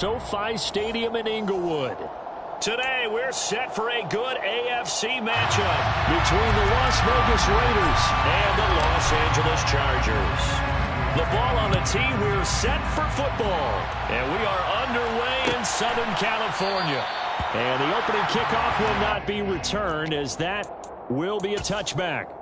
SoFi Stadium in Inglewood. Today, we're set for a good AFC matchup between the Las Vegas Raiders and the Los Angeles Chargers. The ball on the tee, we're set for football. And we are underway in Southern California. And the opening kickoff will not be returned, as that will be a touchback.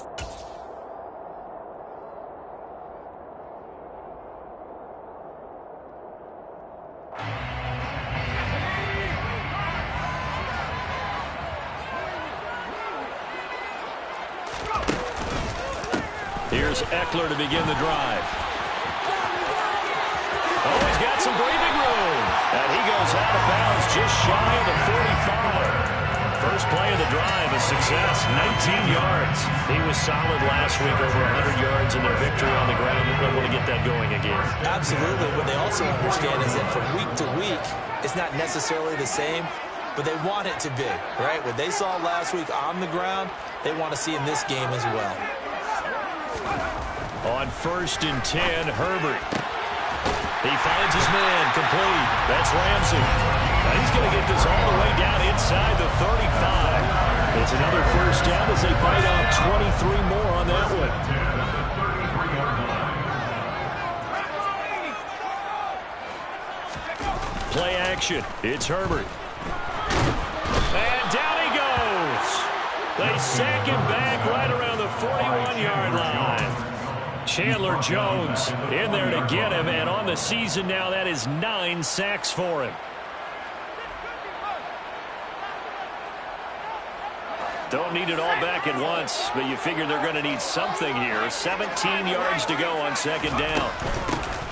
Here's Eckler to begin the drive. Oh, he's got some breathing room. And he goes out of bounds just shy of the 45. First play of the drive, a success, 19 yards. He was solid last week, over 100 yards in their victory on the ground. They want to get that going again. Absolutely. What they also understand is that from week to week, it's not necessarily the same, but they want it to be, right? What they saw last week on the ground, they want to see in this game as well. On 1st and 10, Herbert. He finds his man, complete. That's Ramsey. Now he's going to get this all the way down inside the 35. It's another first down as they bite off 23 more on that one. Play action. It's Herbert. And down he goes. They sack him back right around the 41-yard line. Chandler Jones in there to get him, and on the season now, that is 9 sacks for him. Don't need it all back at once, but you figure they're going to need something here. 17 yards to go on 2nd down.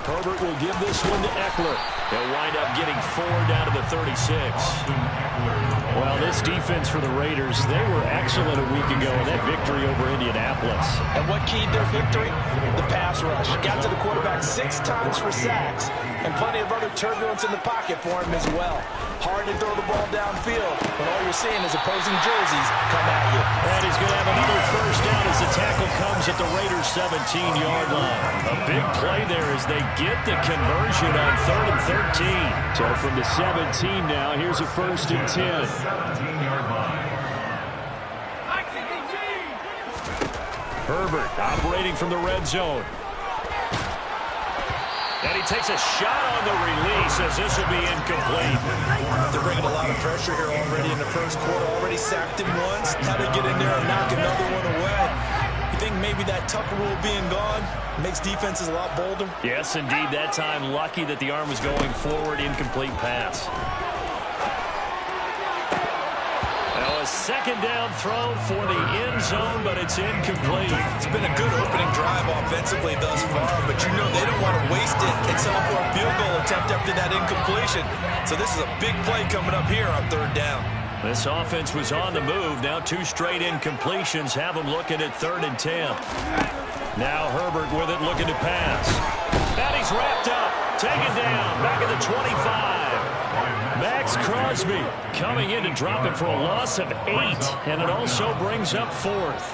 Herbert will give this one to Eckler. He'll wind up getting 4 down to the 36. Well, this defense for the Raiders, they were excellent a week ago in that victory over Indianapolis. And what keyed their victory? The pass rush. Got to the quarterback 6 times for sacks, and plenty of other turbulence in the pocket for him as well. Hard to throw the ball downfield when all you're seeing is opposing jerseys come at you. And he's going to have another first down as the tackle comes at the Raiders' 17-yard line. A big play there as they get the conversion on 3rd and 13. So from the 17 now, here's a 1st and 10. 17-yard line. Herbert operating from the red zone. And he takes a shot on the release as this will be incomplete. They're bringing a lot of pressure here already in the first quarter. Already sacked him once. Had to get in there and knock another one away. You think maybe that Tucker rule being gone makes defenses a lot bolder? Yes, indeed. That time, lucky that the arm was going forward. Incomplete pass. Now a 2nd down throw for the end zone, but it's incomplete. It's been a good opening drive offensively thus far, but you know they don't want to waste it and settle for a field goal attempt after that incompletion. So this is a big play coming up here on 3rd down. This offense was on the move. Now 2 straight incompletions have them looking at 3rd and 10. Now Herbert with it, looking to pass. And he's wrapped up, taken down, back at the 25. Max Crosby coming in to drop it for a loss of 8, and it also brings up 4th.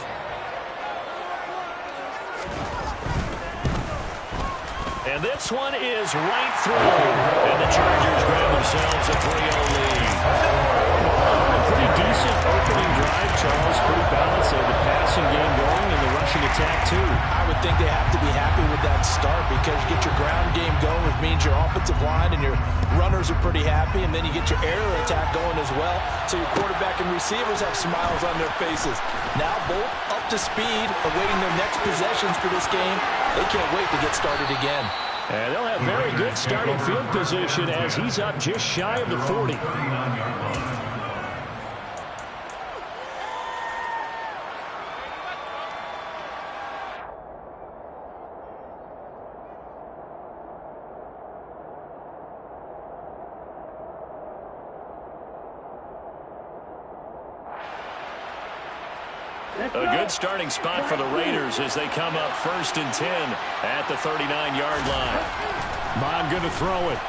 And this one is right through, and the Chargers grab themselves a 3-0 lead. Pretty decent opening drive, Charles. Pretty balanced. They had the passing game going and the rushing attack, too. I would think they have to be happy with that start because you get your ground game going, which means your offensive line and your runners are pretty happy, and then you get your air attack going as well, so your quarterback and receivers have smiles on their faces. Now both up to speed, awaiting their next possessions for this game. They can't wait to get started again. And they'll have very good starting field position as he's up just shy of the 40. A good starting spot for the Raiders as they come up 1st and 10 at the 39-yard line. Mon going to throw it.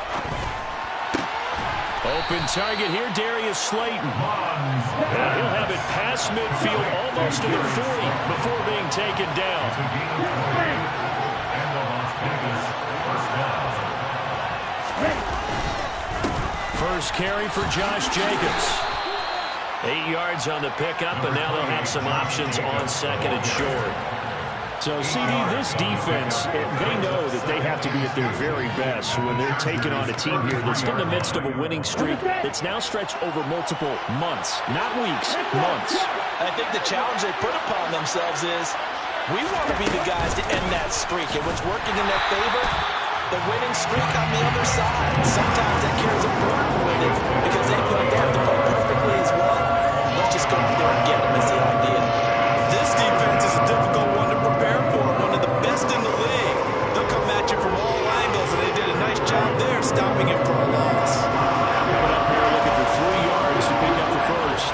Open target here, Darius Slayton. And he'll have it past midfield almost to the 40 before being taken down. first carry for Josh Jacobs. 8 yards on the pickup, and now they'll have some options on second and short. So, CD, this defense, they know that they have to be at their very best when they're taking on a team here that's in the midst of a winning streak that's now stretched over multiple months, not weeks, months. I think the challenge they put upon themselves is we want to be the guys to end that streak, and what's working in their favor, the winning streak on the other side. Sometimes that carries a burden with it because they feel like they have to play perfectly as well. Let's just go out there and get them is the idea. This defense is a difficult one to prepare for, one of the best in the league. They'll come at you from all angles, and they did a nice job there stopping him for a loss. Coming up here looking for 3 yards to pick up the first.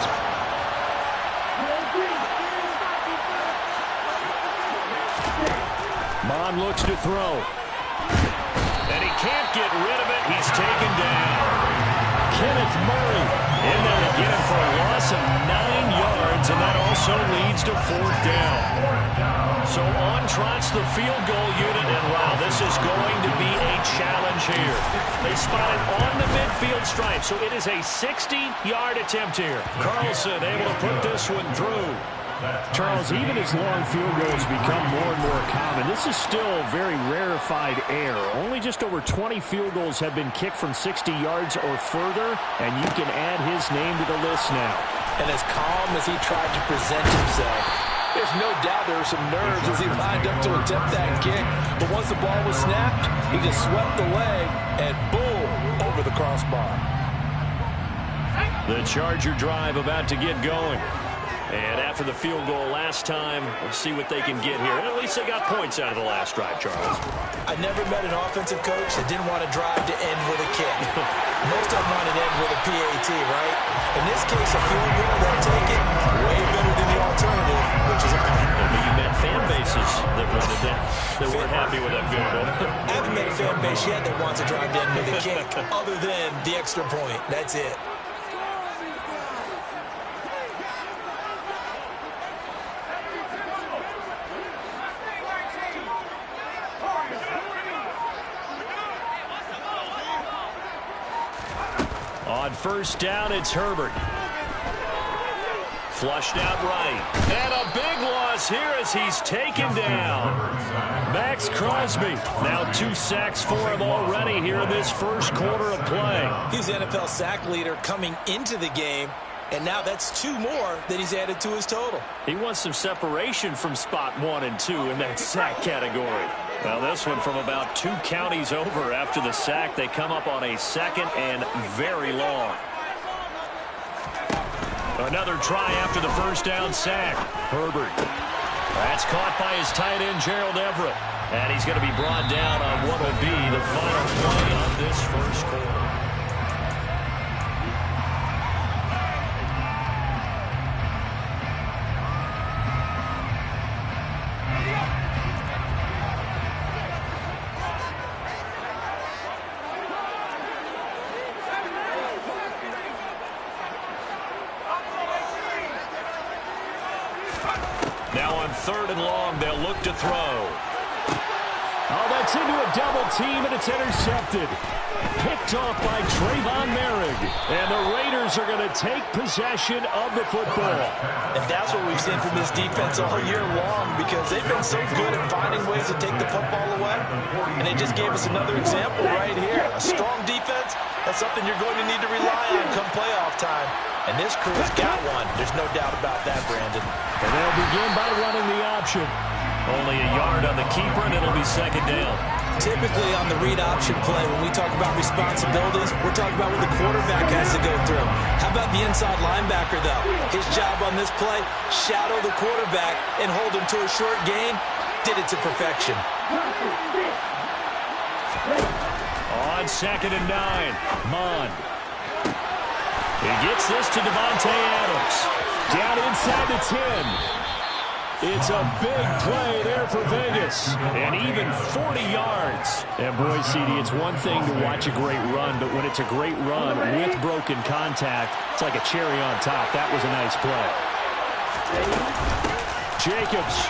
Mond looks to throw. And he can't get rid of it. He's taken down. Kenneth Murray In there to get him for a loss of 9 yards, and that also leads to 4th down. So on trots the field goal unit, and wow, this is going to be a challenge here. They spot it on the midfield stripe, so it is a 60-yard attempt here. Carlson able to put this one through. Charles, even as long field goals become more and more common, this is still very rarefied air. Only just over 20 field goals have been kicked from 60 yards or further, and you can add his name to the list now. And as calm as he tried to present himself, there's no doubt there were some nerves as he lined up to attempt that kick. But once the ball was snapped, he just swept the leg, and boom, over the crossbar. The Charger drive about to get going. And after the field goal last time, we'll see what they can get here. And at least they got points out of the last drive, Charles. I never met an offensive coach that didn't want to drive to end with a kick. Most of them want to end with a PAT, right? In this case, a field goal, they'll take it way better than the alternative, which is a punt. Maybe you met fan bases that wanted that, that weren't happy with that field goal. I haven't met a fan base yet that wants to drive to end with a kick, other than the extra point. That's it. On first down, it's Herbert. Flushed out right. And a big loss here as he's taken down. Max Crosby. Now 2 sacks for him already here in this first quarter of play. He's the NFL sack leader coming into the game, and now that's 2 more that he's added to his total. He wants some separation from spot 1 and 2 in that sack category. Well, this one from about 2 counties over after the sack. They come up on a 2nd and very long. Another try after the first down sack. Herbert. That's caught by his tight end, Gerald Everett. And he's going to be brought down on what will be the final play of this first quarter. Now on 3rd and long, they'll look to throw. Oh, that's into a double team, and it's intercepted. Picked off by Trayvon Merrick. And the Raiders are going to take possession of the football. And that's what we've seen from this defense all year long, because they've been so good at finding ways to take the football away. And they just gave us another example right here. A strong defense, that's something you're going to need to rely on come playoff time. And this crew's got one. There's no doubt about that, Brandon. And they'll begin by running the option. Only a yard on the keeper, and it'll be 2nd down. Typically on the read option play, when we talk about responsibilities, we're talking about what the quarterback has to go through. How about the inside linebacker, though? His job on this play, shadow the quarterback and hold him to a short gain. Did it to perfection. On 2nd and 9, Mond. He gets this to Devontae Adams. Down inside the 10. It's a big play there for Vegas. And even 40 yards. And boy, CD, it's one thing to watch a great run, but when it's a great run with broken contact, it's like a cherry on top. That was a nice play. Jacobs.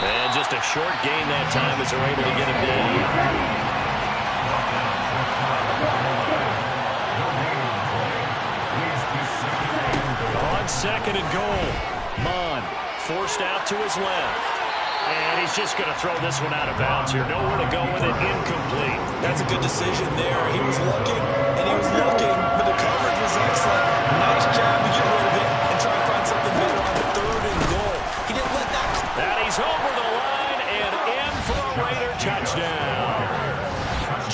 And just a short gain that time as they're able to get him down. second and goal. Mond forced out to his left. And he's just going to throw this one out of bounds here. Nowhere to go with it. Incomplete. That's a good decision there. He was looking, and he was looking, but the coverage was excellent. Nice job to get rid of it and try and find something better on the third and goal. He didn't let that. And he's over the line and in for a Raider touchdown.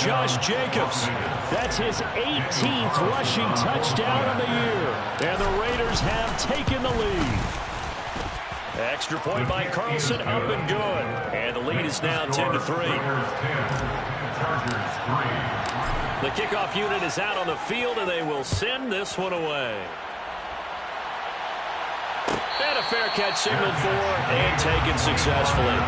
Josh Jacobs. That's his 18th rushing touchdown of the year. And the Raiders have taken the lead. Extra point by Carlson, up and good. And the lead is now 10-3. The kickoff unit is out on the field, and they will send this one away. And a fair catch signaled for and taken successfully.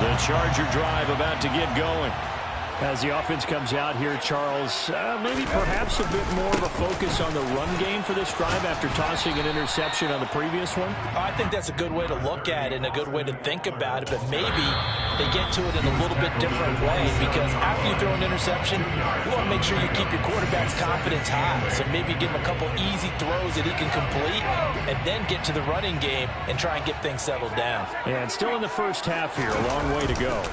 The Charger drive about to get going. As the offense comes out here, Charles, maybe perhaps a bit more of a focus on the run game for this drive after tossing an interception on the previous one? I think that's a good way to look at it and a good way to think about it, but maybe they get to it in a little bit different way, because after you throw an interception, you want to make sure you keep your quarterback's confidence high. So maybe give him a couple easy throws that he can complete and then get to the running game and try and get things settled down. And still in the first half here, a long way to go.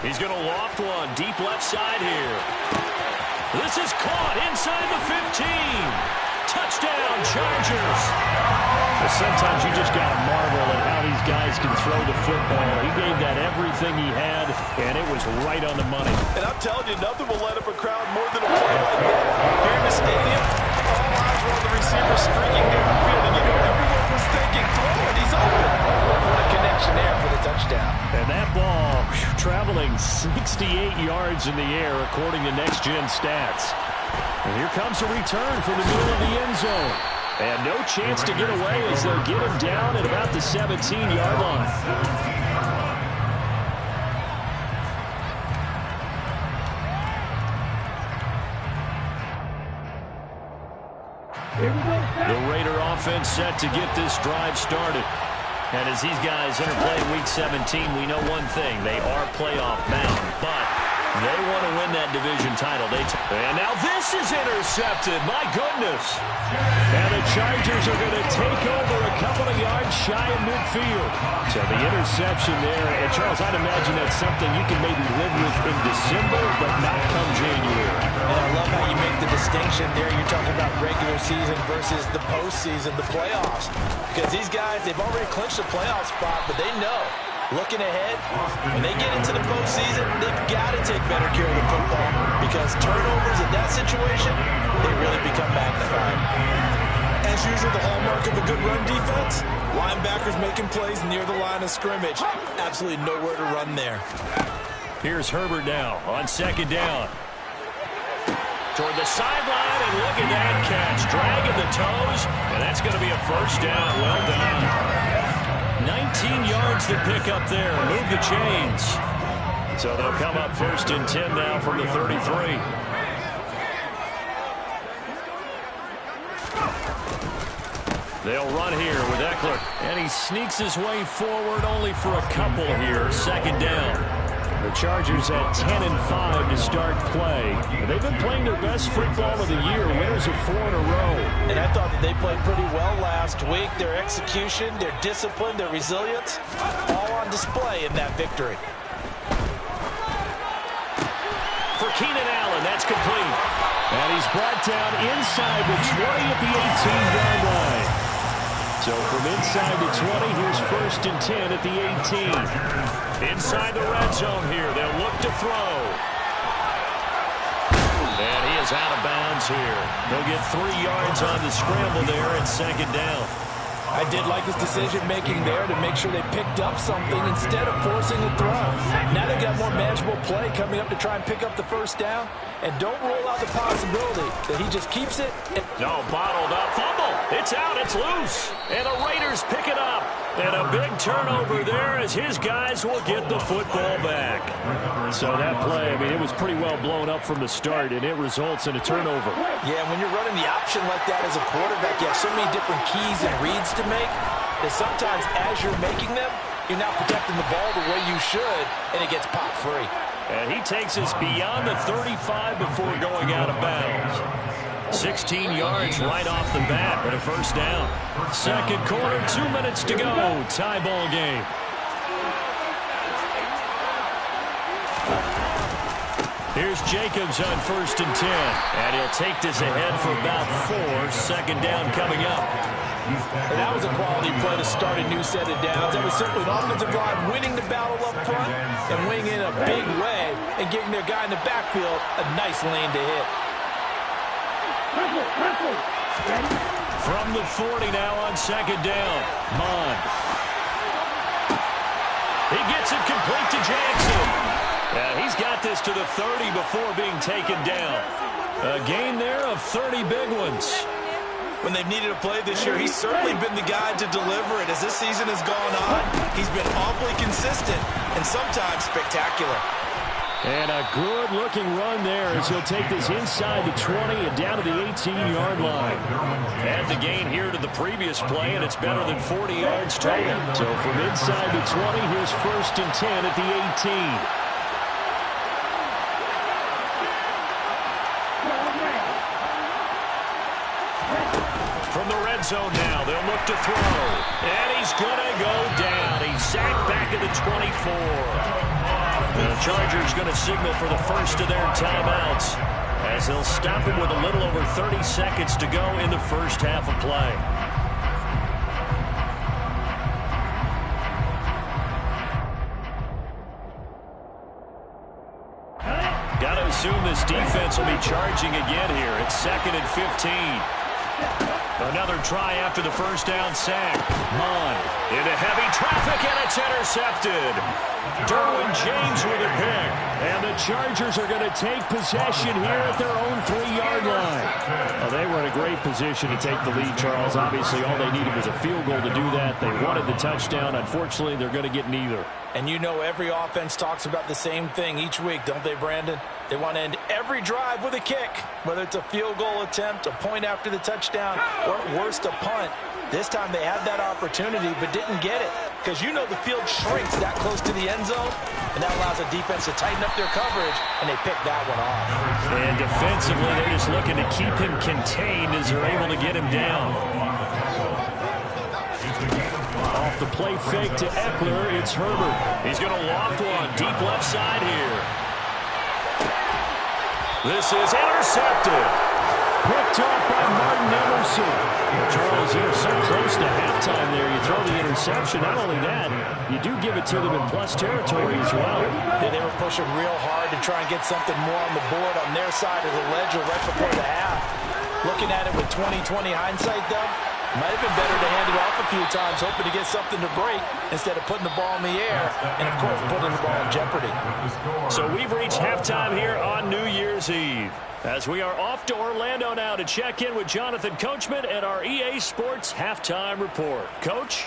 He's going to loft one deep left side here. This is caught inside the 15. Touchdown, Chargers. Well, sometimes you just got to marvel at how these guys can throw the football. He gave that everything he had, and it was right on the money. And I'm telling you, nothing will light up a crowd more than a play like that. Here in the stadium, all eyes were on the receiver streaking downfield, and you know everyone was thinking, throw it, he's open. What a connection there for the touchdown. And that ball traveling 68 yards in the air, according to Next Gen Stats. And here comes a return from the middle of the end zone. And no chance to get away as they'll get him down at about the 17-yard line. The Raider offense set to get this drive started. And as these guys enter play Week 17, we know one thing. They are playoff bound, but they want to win that division title. And now this is intercepted. My goodness. And the Chargers are going to take over a couple of yards shy of midfield. So the interception there. And, Charles, I'd imagine that's something you can maybe live with in December, but not come January. And I love how you make the distinction there. You're talking about regular season versus the postseason, the playoffs. Because these guys, they've already clinched a playoff spot, but they know, looking ahead, when they get into the postseason, they've got to take better care of the football, because turnovers in that situation, they really become magnified. As usual, the hallmark of a good run defense, linebackers making plays near the line of scrimmage. Absolutely nowhere to run there. Here's Herbert now on second down. Toward the sideline, and look at that catch. Dragging the toes, and that's going to be a first down. Well done. 19 yards to pick up there. Move the chains. So they'll come up first and 10 now from the 33. They'll run here with Eckler. And he sneaks his way forward only for a couple here. Second down. The Chargers at 10-5 to start play. They've been playing their best football of the year, winners of 4 in a row. And I thought that they played pretty well last week. Their execution, their discipline, their resilience, all on display in that victory. For Keenan Allen, that's complete. And he's brought down inside the 20 at the 18-yard line. So from inside the 20, here's first and 10 at the 18. Inside the red zone here. They'll look to throw. And he is out of bounds here. They'll get 3 yards on the scramble there at second down. I did like his decision-making there to make sure they picked up something instead of forcing a throw. Now they got more manageable play coming up to try and pick up the first down. And don't rule out the possibility that he just keeps it. No, bottled up. Fumble. It's out. It's loose. And the Raiders pick it up. And a big turnover there as his guys will get the football back. So that play, I mean, it was pretty well blown up from the start, and it results in a turnover. Yeah, when you're running the option like that as a quarterback, you have so many different keys and reads to make that sometimes as you're making them, you're not protecting the ball the way you should, and it gets popped free. And he takes us beyond the 35 before going out of bounds. 16 yards right off the bat and a first down. Second quarter, 2 minutes to go. Tie ball game. Here's Jacobs on 1st and 10. And he'll take this ahead for about 4. Second down coming up. And that was a quality play to start a new set of downs. That was simply an offensive line winning the battle up front and winning in a big way and giving their guy in the backfield a nice lane to hit. From the 40 now on second down. Mond. He gets it complete to Jackson. He's got this to the 30 before being taken down. A gain there of 30 big ones. When they've needed a play this year, he's certainly been the guy to deliver it. As this season has gone on, he's been awfully consistent and sometimes spectacular. And a good-looking run there as he'll take this inside the 20 and down to the 18-yard line. Add the gain here to the previous play, and it's better than 40 yards total. So from inside the 20, here's 1st and 10 at the 18. From the red zone now, they'll look to throw. And he's going to go down. He's sacked back at the 24. The Chargers going to signal for the first of their timeouts as they'll stop him with a little over 30 seconds to go in the first half of play. Got to assume this defense will be charging again here. It's 2nd and 15. Another try after the first down sack. Mond into heavy traffic, and it's intercepted. Derwin James with a pick. And the Chargers are going to take possession here at their own 3-yard line. Well, they were in a great position to take the lead, Charles. Obviously, all they needed was a field goal to do that. They wanted the touchdown. Unfortunately, they're going to get neither. And you know every offense talks about the same thing each week, don't they, Brandon? They want to end every drive with a kick, whether it's a field goal attempt, a point after the touchdown, or at worst, a punt. This time they had that opportunity but didn't get it because you know the field shrinks that close to the end zone, and that allows the defense to tighten up their coverage, and they pick that one off. And defensively, they're just looking to keep him contained as they're able to get him down. Off the play fake to Eckler, it's Herbert. He's going to loft one deep left side here. This is intercepted. Picked up by Martin Emerson. Charles, you're so close to halftime there. You throw the interception. Not only that, you do give it to them in plus territory as well. Yeah, they were pushing real hard to try and get something more on the board on their side of the ledger right before the half. Looking at it with 20/20 hindsight, though, might have been better to hand it off a few times, hoping to get something to break instead of putting the ball in the air and, of course, putting the ball in jeopardy. So we've reached halftime here on New Year's Eve. As we are off to Orlando now to check in with Jonathan Coachman at our EA Sports Halftime Report. Coach?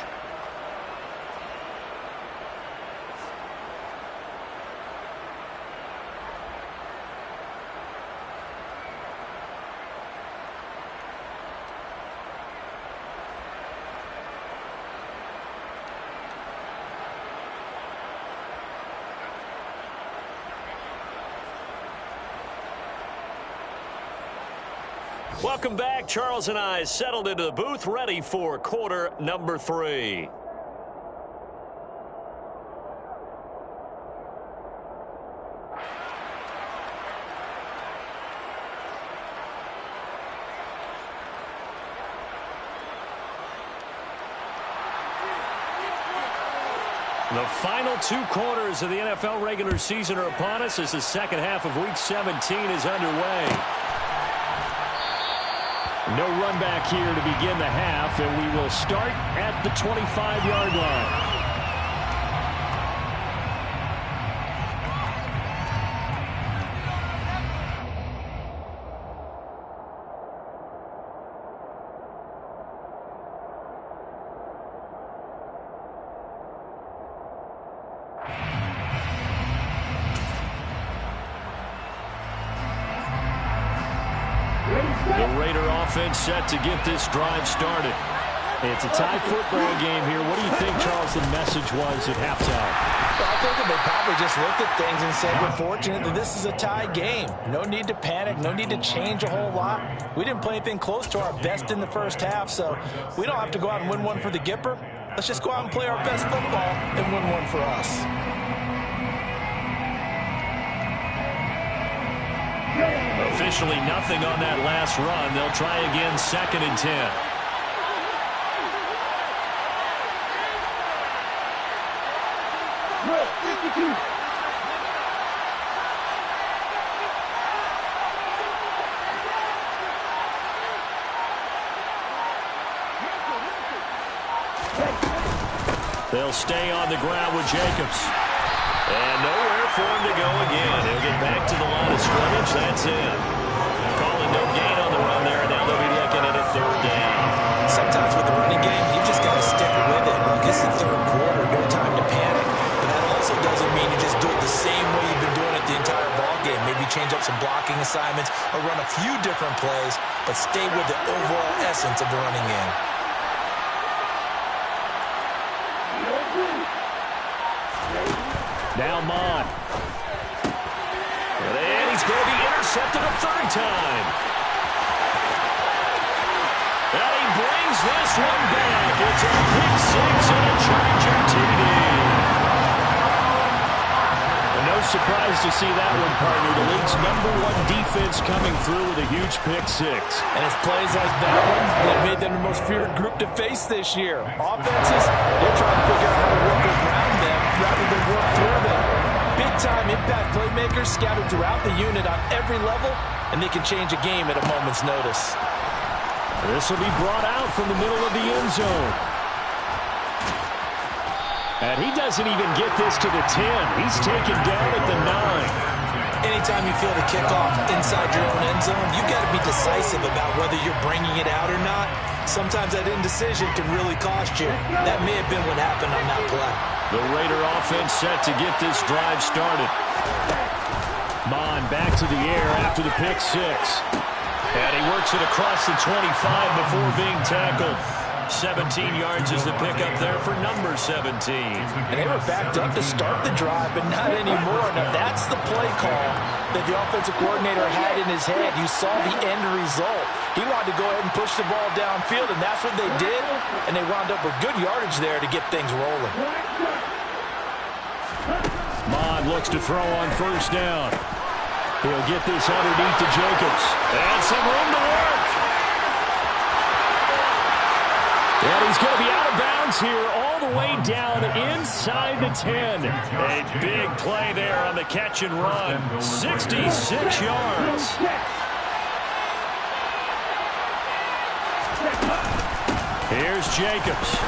Welcome back. Charles and I settled into the booth, ready for quarter number 3. The final 2 quarters of the NFL regular season are upon us as the second half of Week 17 is underway. No run back here to begin the half, and we will start at the 25-yard line. The Raider offense set to get this drive started. It's a tie football game here. What do you think, Charles, the message was at halftime? I'm thinking they probably just looked at things and said, we're fortunate that this is a tie game. No need to panic, no need to change a whole lot. We didn't play anything close to our best in the first half, so we don't have to go out and win one for the Gipper. Let's just go out and play our best football and win one for us. Officially nothing on that last run. They'll try again, 2nd and 10. They'll stay on the ground with Jacobs. And nowhere for him to go again. He'll get back to the line of scrimmage. That's it. Calling no gain on the run there, and now they'll be looking at a 3rd down. Sometimes with the running game, you just got to stick with it. Look, it's the 3rd quarter, no time to panic. But that also doesn't mean you just do it the same way you've been doing it the entire ball game. Maybe change up some blocking assignments or run a few different plays, but stay with the overall essence of the running game. Now Mond. And he's going to be intercepted a 3rd time. And he brings this one back. It's a pick 6 and a Charger TD. And no surprise to see that one, partner. The league's #1 defense coming through with a huge pick 6. And it's plays like that one that made them the most feared group to face this year. Offenses, they're trying to figure out how to work around them rather than work through them. Big-time impact playmakers scattered throughout the unit on every level, and they can change a game at a moment's notice. This will be brought out from the middle of the end zone. And he doesn't even get this to the 10. He's taken down at the 9. Anytime you feel the kickoff inside your own end zone, you've got to be decisive about whether you're bringing it out or not. Sometimes that indecision can really cost you. That may have been what happened on that play. The Raider offense set to get this drive started. Mond back to the air after the pick 6. And he works it across the 25 before being tackled. 17 yards is the pickup there for number 17. And they were backed up to start the drive, but not anymore. Now that's the play call that the offensive coordinator had in his head. You saw the end result. He wanted to go ahead and push the ball downfield, and that's what they did. And they wound up with good yardage there to get things rolling. Mond looks to throw on 1st down. He'll get this underneath to Jacobs. And some room to work. And he's going to be out of bounds here all the way down inside the 10. A big play there on the catch and run. 66 yards. Here's Jacobs.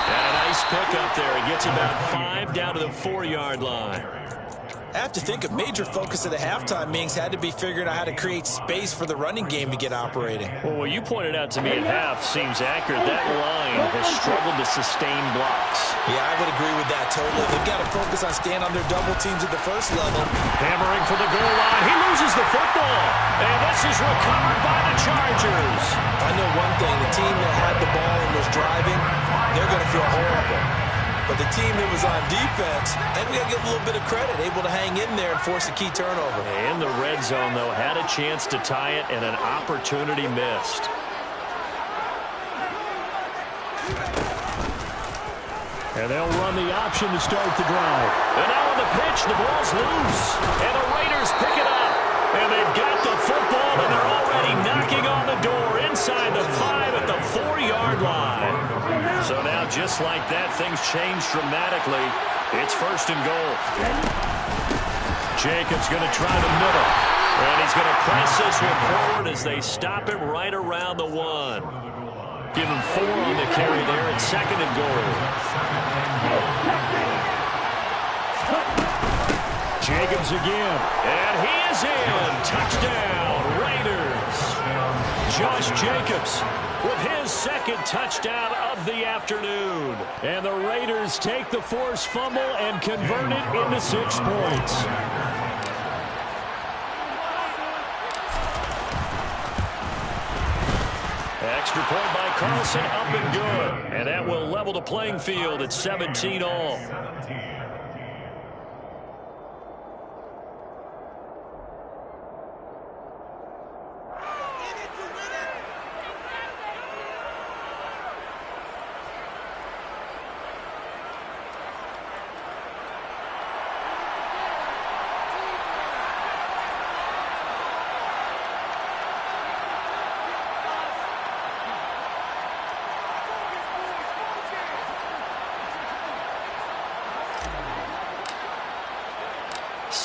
And a nice pickup there. He gets about 5 down to the 4-yard line. I have to think a major focus of the halftime meetings had to be figuring out how to create space for the running game to get operating. Well, what you pointed out to me at half seems accurate. That line has struggled to sustain blocks. Yeah, I would agree with that totally. They've got to focus on staying on their double teams at the first level. Hammering for the goal line. He loses the football. And this is recovered by the Chargers. I know one thing. The team that had the ball and was driving, they're going to feel horrible. But the team that was on defense, and we got to give a little bit of credit, able to hang in there and force a key turnover. In the red zone, though, had a chance to tie it and an opportunity missed. And they'll run the option to start the drive. And now on the pitch, the ball's loose. And the Raiders pick it up. And they've got the football, and they're already knocking on the door inside the 5 at the 4-yard line. So now, just like that, things change dramatically. It's 1st and goal. Jacobs going to try the middle. And he's going to press this one forward as they stop him right around the 1. Give him 4 on the carry there at 2nd and goal. Jacobs again. And he is in. Touchdown, Raiders. Josh Jacobs with his 2nd touchdown of the afternoon. And the Raiders take the forced fumble and convert it into 6 points. Extra point by Carlson, up and good. And that will level the playing field at 17 all.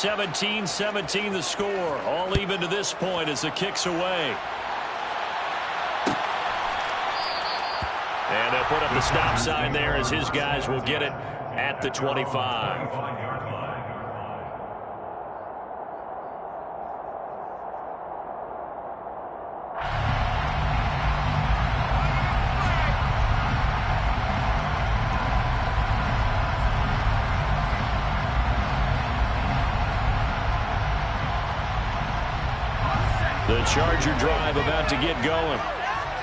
17-17 the score. All even to this point as the kick's away. And they'll put up the stop sign there as his guys will get it at the 25. The Charger drive about to get going.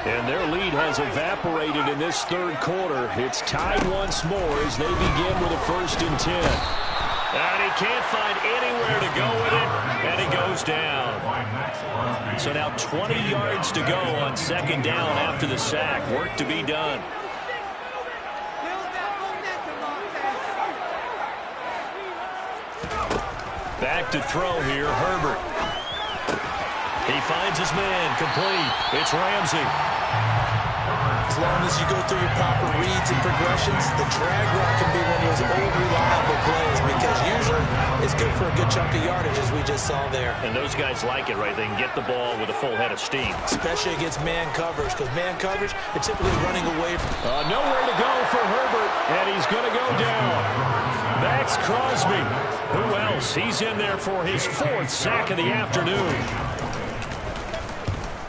And their lead has evaporated in this third quarter. It's tied once more as they begin with a 1st and 10. And he can't find anywhere to go with it, and he goes down. So now 20 yards to go on 2nd down after the sack. Work to be done. Back to throw here, Herbert. He finds his man, complete. It's Ramsey. As long as you go through your proper reads and progressions, the drag route can be one of those old reliable plays because usually it's good for a good chunk of yardage, as we just saw there. And those guys like it, right? They can get the ball with a full head of steam. Especially against man coverage, because man coverage, they're typically running away from. Nowhere to go for Herbert, and he's going to go down. Max Crosby. Who else? He's in there for his 4th sack of the afternoon.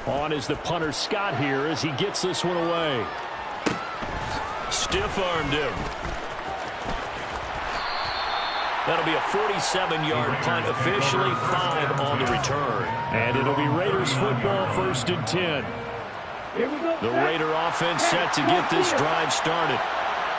On is the punter Scott here as he gets this one away. Stiff-armed him. That'll be a 47-yard punt, officially 5 on the return. And it'll be Raiders football, 1st and 10. The Raider offense set to get this drive started.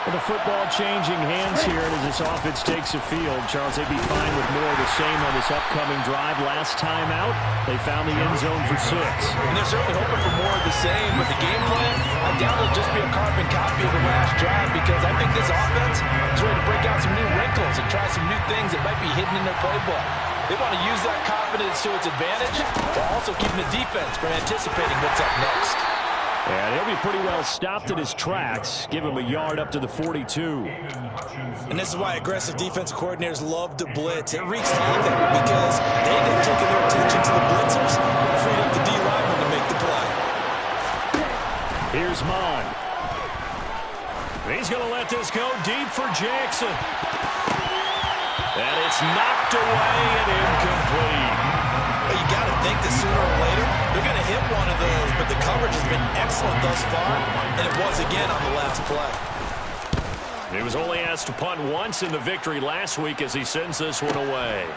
Well, the football changing hands here, and as this offense takes the field, Charles, they'd be fine with more of the same on this upcoming drive. Last time out, they found the end zone for 6. And they're certainly hoping for more of the same, but the game plan, I doubt it'll just be a carbon copy of the last drive because I think this offense is ready to break out some new wrinkles and try some new things that might be hidden in their playbook. They want to use that confidence to its advantage while also keeping the defense from anticipating what's up next. And he'll be pretty well stopped in his tracks. Give him a yard up to the 42. And this is why aggressive defensive coordinators love to blitz. It wreaks havoc because they've taken their attention to the blitzers and freed up the D-lineman to make the play. Here's Mon. He's going to let this go deep for Jackson. And it's knocked away and incomplete. Well, you got to think that sooner or later they're going to hit one of those, but the coverage has been excellent thus far, and it was again on the last play. He was only asked to punt once in the victory last week as he sends this one away.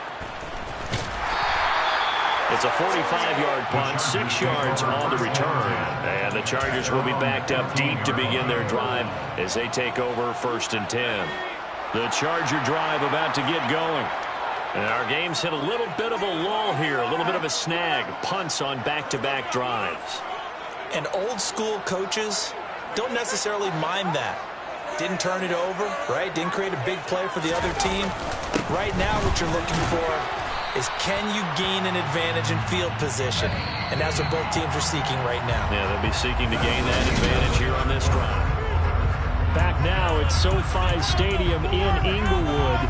It's a 45-yard punt, 6 yards on the return, and the Chargers will be backed up deep to begin their drive as they take over 1st and 10. The Charger drive about to get going. And our game's hit a little bit of a lull here, a little bit of a snag. Punts on back-to-back drives. And old-school coaches don't necessarily mind that. Didn't turn it over, right? Didn't create a big play for the other team. Right now what you're looking for is can you gain an advantage in field position? And that's what both teams are seeking right now. Yeah, they'll be seeking to gain that advantage here on this drive. Back now at SoFi Stadium in Inglewood.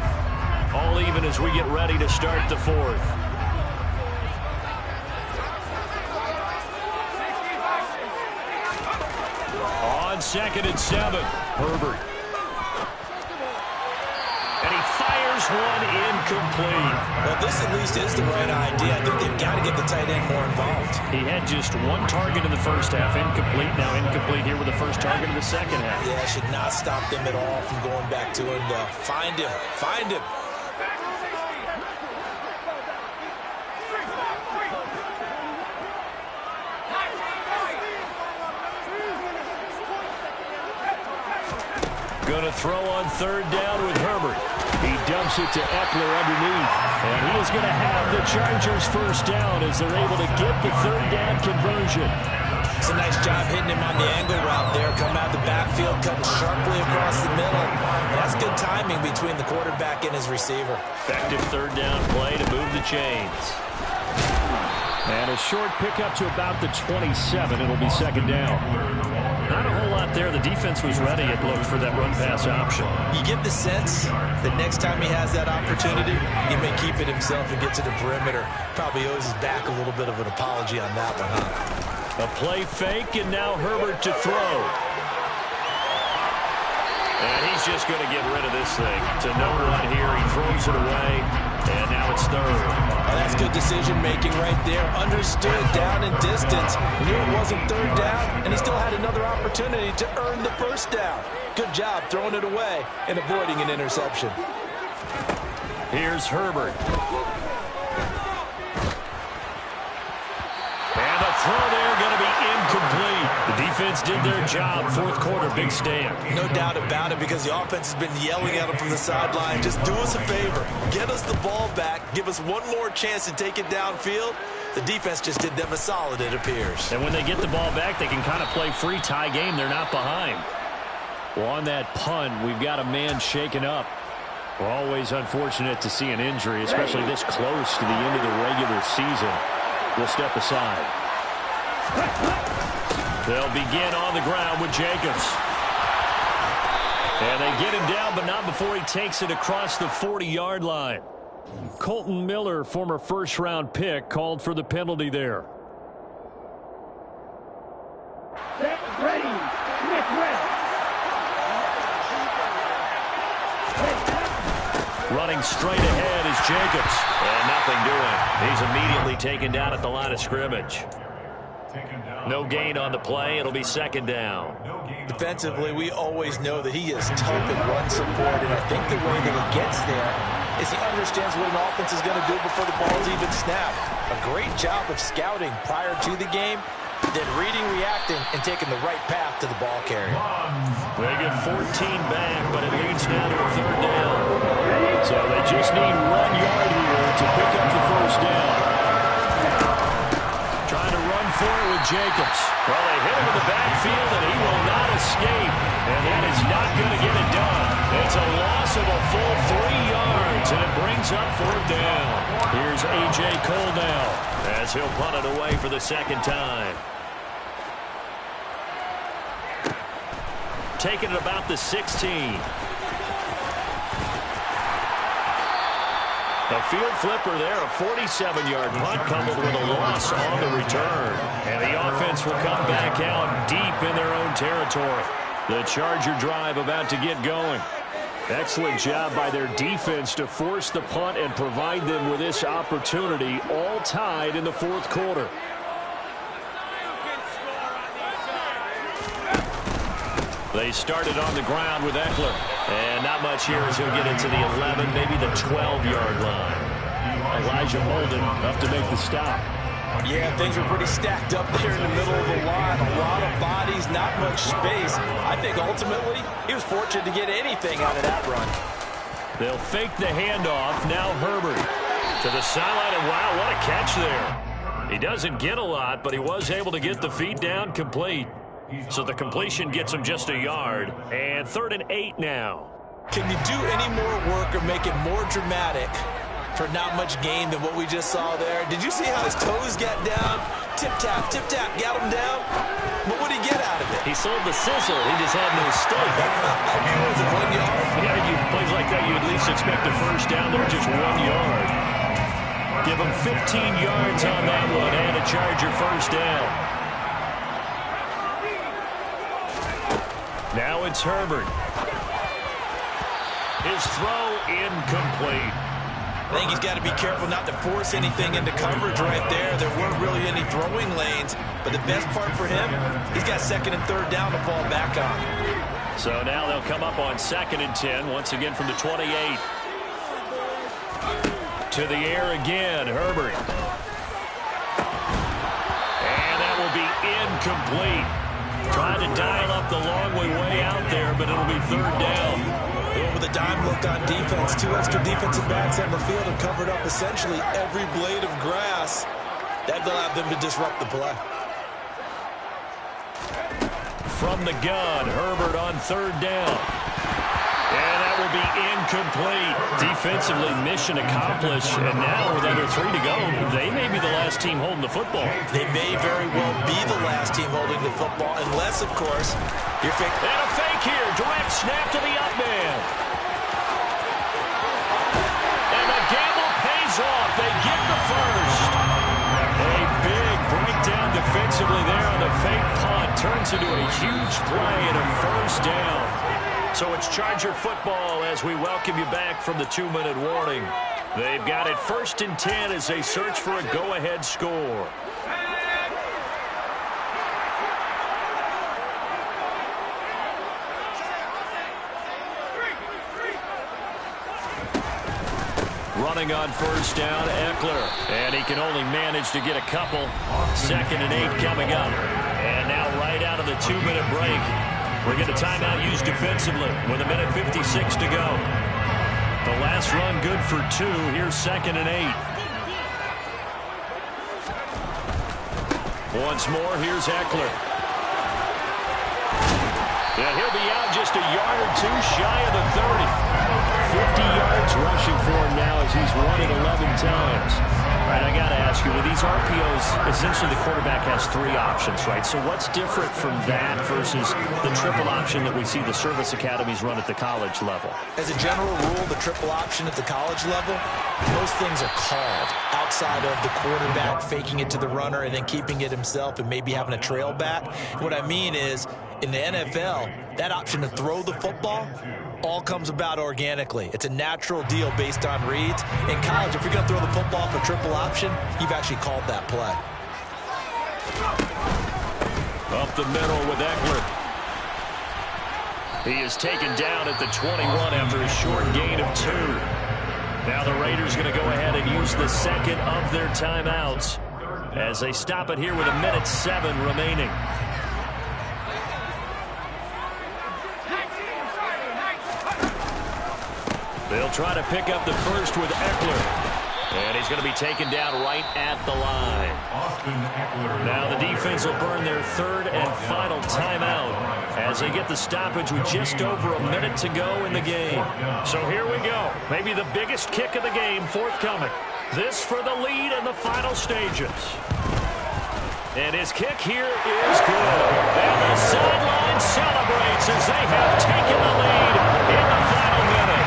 All even as we get ready to start the 4th. On 2nd and 7, Herbert. And he fires one incomplete. Well, this at least is the right idea. I think they've got to get the tight end more involved. He had just 1 target in the first half, incomplete. Now incomplete here with the first target in the second half. Yeah, it should not stop them at all from going back to him. Find him. Find him. Going to throw on 3rd down with Herbert. He dumps it to Eckler underneath. And he is going to have the Chargers 1st down as they're able to get the 3rd down conversion. It's a nice job hitting him on the angle route there. Come out the backfield, cutting sharply across the middle. And that's good timing between the quarterback and his receiver. Effective 3rd down play to move the chains. And a short pickup to about the 27. It'll be 2nd down. Not a whole lot lot there. The defense was ready, it looked, for that run-pass option. You get the sense that next time he has that opportunity, he may keep it himself and get to the perimeter. Probably owes his back a little bit of an apology on that one, huh? A play fake, and now Herbert to throw. And he's just going to get rid of this thing. To no one here. He throws it away, and now it's third. Oh, that's good decision-making right there. Understood down in distance. Knew it wasn't third down, and he still had another opportunity to earn the first down. Good job throwing it away and avoiding an interception. Here's Herbert. And the throw there going to be incomplete. The defense did their job. Fourth quarter, big stand. No doubt about it, because the offense has been yelling at him from the sideline. Just do us a favor. Get us the ball back. Give us one more chance to take it downfield. The defense just did them a solid, it appears. And when they get the ball back, they can kind of play free, tie game. They're not behind. Well, on that punt, we've got a man shaken up. We're always unfortunate to see an injury, especially this close to the end of the regular season. We'll step aside. They'll begin on the ground with Jacobs. And they get him down, but not before he takes it across the 40-yard line. Colton Miller, former first-round pick, called for the penalty there. Ready. Running straight ahead is Jacobs. And nothing doing. He's immediately taken down at the line of scrimmage. No gain on the play. It'll be second down. Defensively, we always know that he is tough in run support, and I think the way that he gets there is he understands what an offense is going to do before the ball's even snapped. A great job of scouting prior to the game, then reading, reacting, and taking the right path to the ball carrier. They get 14 back, but it leads now to a third down. So they just need 1 yard here to pick up the first down. Trying to run for it with Jacobs. Well, they hit him in the backfield, and he will not escape. And that is not going to get it done. It's a loss of a full 3 yards, and it brings up fourth down. Here's A.J. Cole now, as he'll punt it away for the second time. Taking it about the 16. A field flipper there, a 47-yard punt coupled with a loss on the return. And the offense will come back out deep in their own territory. The Charger drive about to get going. Excellent job by their defense to force the punt and provide them with this opportunity, all tied in the fourth quarter. They started on the ground with Eckler. And not much here as he'll get into the 11, maybe the 12-yard line. Elijah Molden up to make the stop. Yeah, things were pretty stacked up there in the middle of the line. A lot of bodies, not much space. I think ultimately he was fortunate to get anything out of that run. They'll fake the handoff. Now Herbert to the sideline, and wow, what a catch there. He doesn't get a lot, but he was able to get the feet down complete. So the completion gets him just a yard. And 3rd and 8 now. Can you do any more work or make it more dramatic for not much gain than what we just saw there? Did you see how his toes got down? Tip-tap, got him down. But what did he get out of it? He sold the sizzle. He just had no steak. Was it 1 yard? Yeah, you plays like that, you at least expect a first down. They're just 1 yard. Give him 15 yards on that one and a Charger first down. Now it's Herbert. His throw incomplete. I think he's got to be careful not to force anything into coverage right there. There weren't really any throwing lanes, but the best part for him, he's got 2nd and 3rd down to fall back on. So now they'll come up on 2nd and 10, once again from the 28. To the air again, Herbert. And that will be incomplete. Trying to dial up the long way out there, but it'll be 3rd down. With a dime look on defense, 2 extra defensive backs on the field have covered up essentially every blade of grass. That will allow them to disrupt the play. From the gun, Herbert on 3rd down. And that will be incomplete. Defensively, mission accomplished. And now with under 3 to go, they may be the last team holding the football. They may very well be the last team holding the football, unless, of course, you're fake. And a fake here. Direct snap to the up man. And the gamble pays off. They get the first. A big breakdown defensively there on the fake punt. Turns into a huge play and a first down. So it's Charger football as we welcome you back from the 2-minute warning. They've got it 1st and 10 as they search for a go-ahead score. Running on first down, Eckler. And he can only manage to get a couple. 2nd and 8 coming up. And now right out of the 2-minute break, we're going to timeout used defensively with 1:56 to go. The last run good for 2. Here's 2nd and 8. Once more, here's Eckler. And he'll be out just a yard or 2 shy of the 30. 50 yards rushing for him now as he's run it 11 times. All right, I got to ask you, with these RPOs, essentially the quarterback has 3 options, right? So what's different from that versus the triple option that we see the service academies run at the college level? As a general rule, the triple option at the college level, most things are called outside of the quarterback faking it to the runner and then keeping it himself and maybe having a trail back. What I mean is, in the NFL, that option to throw the football all comes about organically. It's a natural deal based on reads. In college, if you're going to throw the football for triple option, you've actually called that play. Up the middle with Eckler. He is taken down at the 21 after a short gain of 2. Now the Raiders going to go ahead and use the 2nd of their timeouts as they stop it here with 1:07 remaining. They'll try to pick up the first with Eckler. And he's going to be taken down right at the line. Now the defense will burn their 3rd and final timeout as they get the stoppage with just over a minute to go in the game. So here we go. Maybe the biggest kick of the game forthcoming. This for the lead in the final stages. And his kick here is good. And the sideline celebrates as they have taken the lead in the final minute.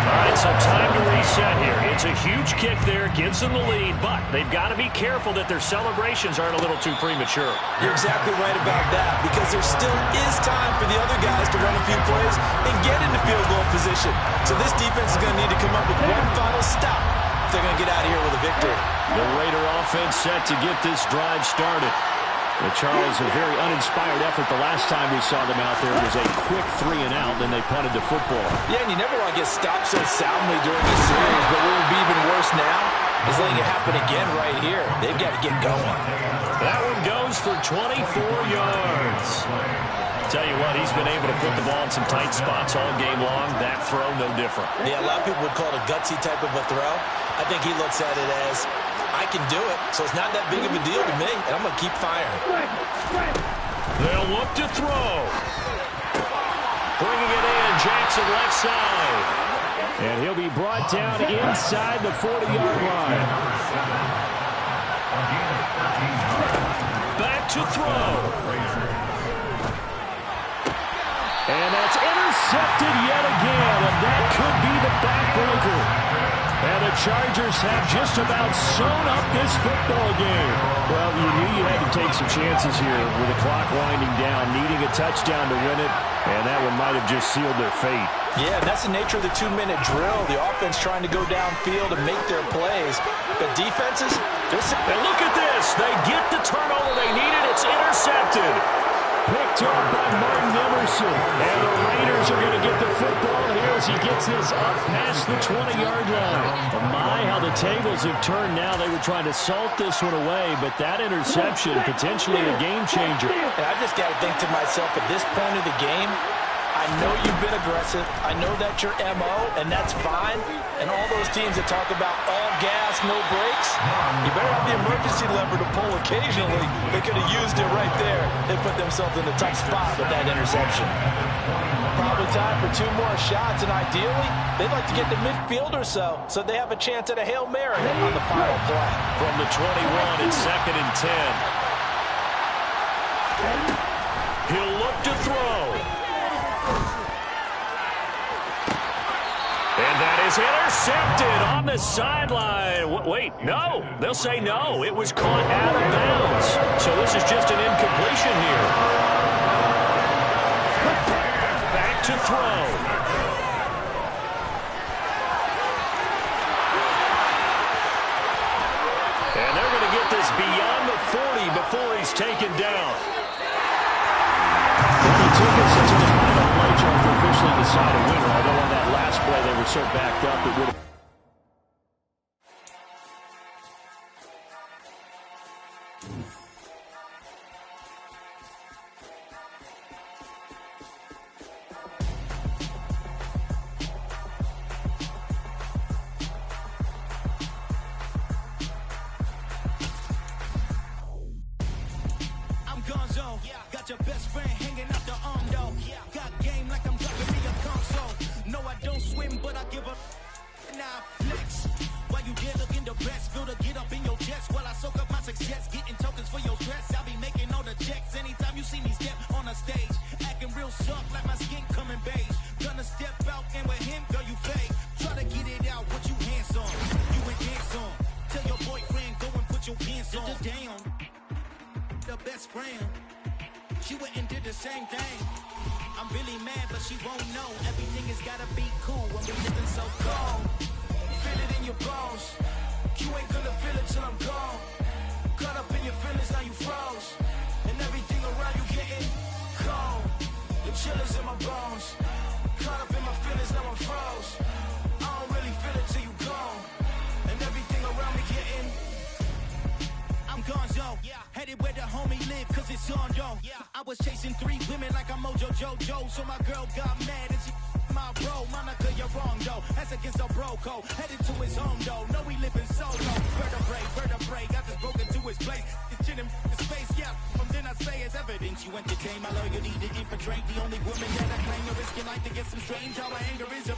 All right, so time to reset here. It's a huge kick there, gives them the lead, but they've got to be careful that their celebrations aren't a little too premature. You're exactly right about that, because there still is time for the other guys to run a few plays and get into field goal position. So this defense is going to need to come up with one final stop if they're going to get out of here with a victory. The Raider offense set to get this drive started. Charles, a very uninspired effort the last time we saw them out there. It was a quick 3 and out, then they punted the football. Yeah, and you never want to get stopped so soundly during the series, but what would be even worse now is letting it happen again right here. They've got to get going. That one goes for 24 yards. Tell you what, he's been able to put the ball in some tight spots all game long. That throw, no different. Yeah, a lot of people would call it a gutsy type of a throw. I think he looks at it as, I can do it, so it's not that big of a deal to me, and I'm going to keep firing. They'll look to throw. Bringing it in, Jackson left side. And he'll be brought down inside the 40-yard line. Back to throw. And that's intercepted yet again, and that could be the backbreaker. And the Chargers have just about sewn up this football game. Well, you knew you had to take some chances here with the clock winding down, needing a touchdown to win it, and that one might have just sealed their fate. Yeah, that's the nature of the 2-minute drill. The offense trying to go downfield and make their plays. But defenses, and look at this. They get the turnover they needed. It's intercepted. Picked up by Martin Emerson. And the Raiders are going to get the football here as he gets this up past the 20-yard line. Oh my, how the tables have turned now. They were trying to salt this one away, but that interception, potentially a game changer. And I just got to think to myself, at this point of the game, I know you've been aggressive. I know that's your MO, and that's fine. And all those teams that talk about all gas, no brakes, you better have the emergency lever to pull occasionally. They could have used it right there. They put themselves in a tough spot with that interception. Probably time for 2 more shots, and ideally, they'd like to get to midfield or so they have a chance at a Hail Mary on the final play. From the 21, it's 2nd and 10. He'll look to throw. And that is intercepted on the sideline. Wait, no. They'll say no. It was caught out of bounds. So this is just an incompletion here. Back to throw. And they're going to get this beyond the 40 before he's taken down. He took us until the final play chart to officially decide a winner, although on that last play they were so backed up it would have... Gonzo, got your best friend hanging out the arm though. Got game like I'm dropping me a console. No, I don't swim, but I give up. Now flex. While you there looking the best, feel to get up in your chest while I soak up my success, getting tokens for your dress. I'll be making all the checks anytime you see me step on a stage, acting real soft like my skin coming beige. Gonna step out and with him, girl, you fake. Try to get it out, what you hands on? You ain't dance on. Tell your boyfriend go and put your pants on. Down. The best friend, she went and did the same thing. I'm really mad, but she won't know. Everything has gotta be cool when we living so cold. Feel it in your bones. You ain't gonna feel it till I'm gone. Caught up in your feelings, now you froze. And everything around you getting cold. The chillers in my bones. Caught up in my feelings, now I'm froze. I don't really feel it till you gone. And everything around me getting. I'm Gonzo. Headed where the homie live, cause it's on, yo. I was chasing 3 women like I'm Mojo Jojo, so my girl got mad and she my bro. Monica, you're wrong, though. That's against a bro code. Headed to his home, though. No, we living solo. Vertebrae, got this broken to his place. It's chin in his face, yeah. From then I say it's evidence you entertain. My loyalty to infiltrate. The only woman that I claim to risk your life to get some strange. How my anger is